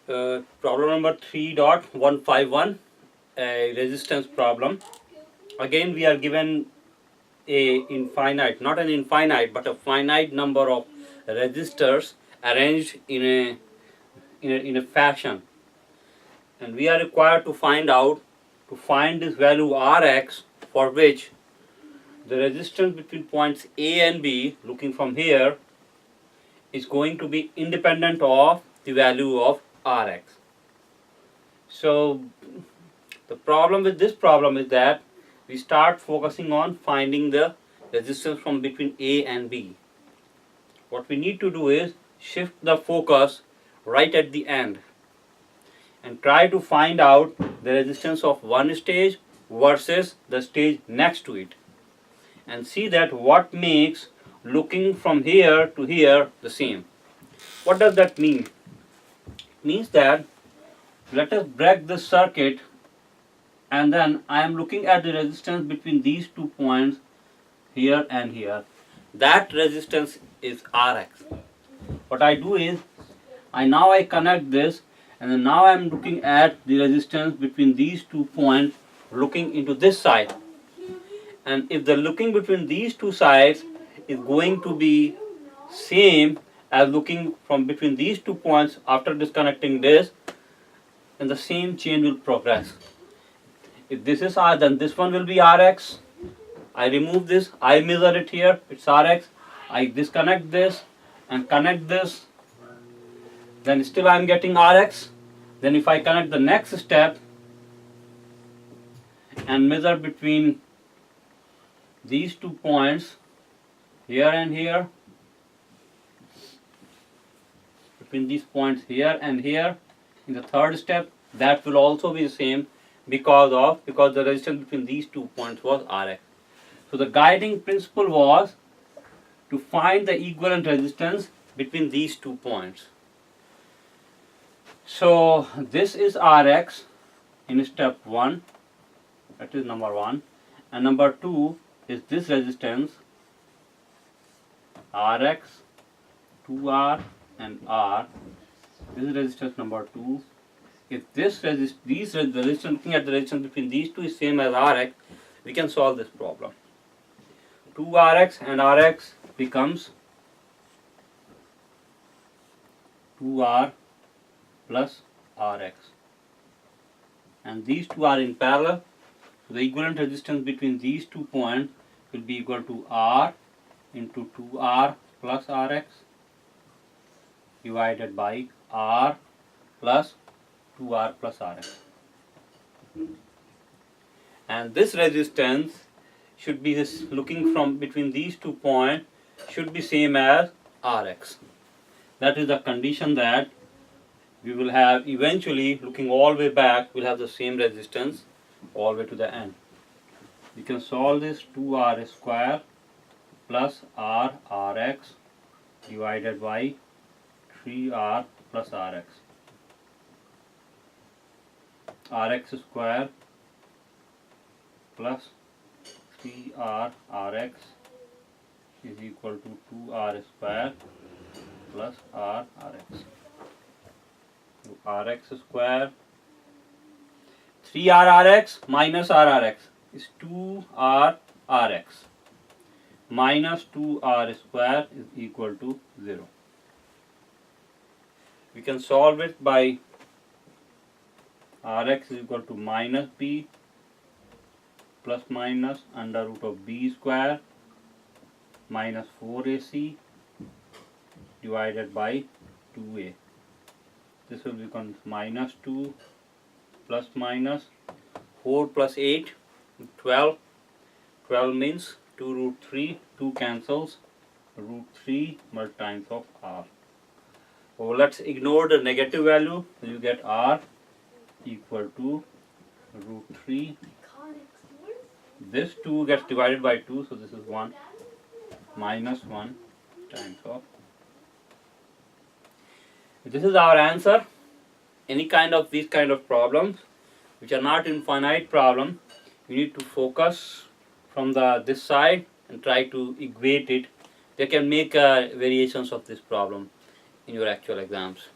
Problem number 3.151, a resistance problem. Again, we are given a infinite, not an infinite, but a finite number of resistors arranged in a fashion, and we are required to find this value Rx, for which the resistance between points A and B, looking from here, is going to be independent of the value of Rx. So the problem with this problem is that we start focusing on finding the resistance from between A and B. What we need to do is shift the focus right at the end and try to find out the resistance of one stage versus the stage next to it, and see that what makes looking from here to here the same. What does that mean? It means that let us break this circuit, and then I am looking at the resistance between these 2 points here and here. That resistance is Rx. What I do is I connect this, and then now I am looking at the resistance between these 2 points looking into this side. And if the looking between these two sides is going to be same as looking from between these 2 points after disconnecting this, then the same chain will progress. If this is R, then this one will be Rx. I remove this, I measure it here, it's Rx. I disconnect this and connect this, then still I am getting Rx. Then if I connect the next step and measure between these 2 points here and here, between these points here and here, in the third step, that will also be the same because the resistance between these 2 points was Rx. So the guiding principle was to find the equivalent resistance between these 2 points. So this is Rx in step 1, that is number 1, and number 2 is this resistance Rx, 2R and R. This is resistance number 2. If resistance looking at the resistance between these two is same as Rx, we can solve this problem. 2Rx and Rx becomes 2R plus Rx, and these two are in parallel, so the equivalent resistance between these 2 points will be equal to R into 2R plus Rx divided by R plus 2R plus Rx. And this resistance should be this, looking from between these 2 points, should be same as Rx. That is the condition that we will have eventually, looking all the way back, we'll have the same resistance all the way to the end. We can solve this 2R square plus Rx divided by 3R plus Rx. Rx square plus 3R Rx is equal to 2R square plus R Rx. So Rx square, 3R Rx minus R Rx is 2R Rx minus 2R square is equal to 0. We can solve it by Rx is equal to minus B plus minus under root of B square minus 4AC divided by 2A. This will become minus 2 plus minus 4 plus 8, 12. 12 means 2 root 3, 2 cancels, root 3 multiple times of R. So let's ignore the negative value, so you get R equal to root 3. This 2 gets divided by 2, so this is 1 minus 1 times of. This is our answer. Any kind of these kind of problems which are not infinite problem, you need to focus from this side and try to equate it. They can make variations of this problem in your actual exams.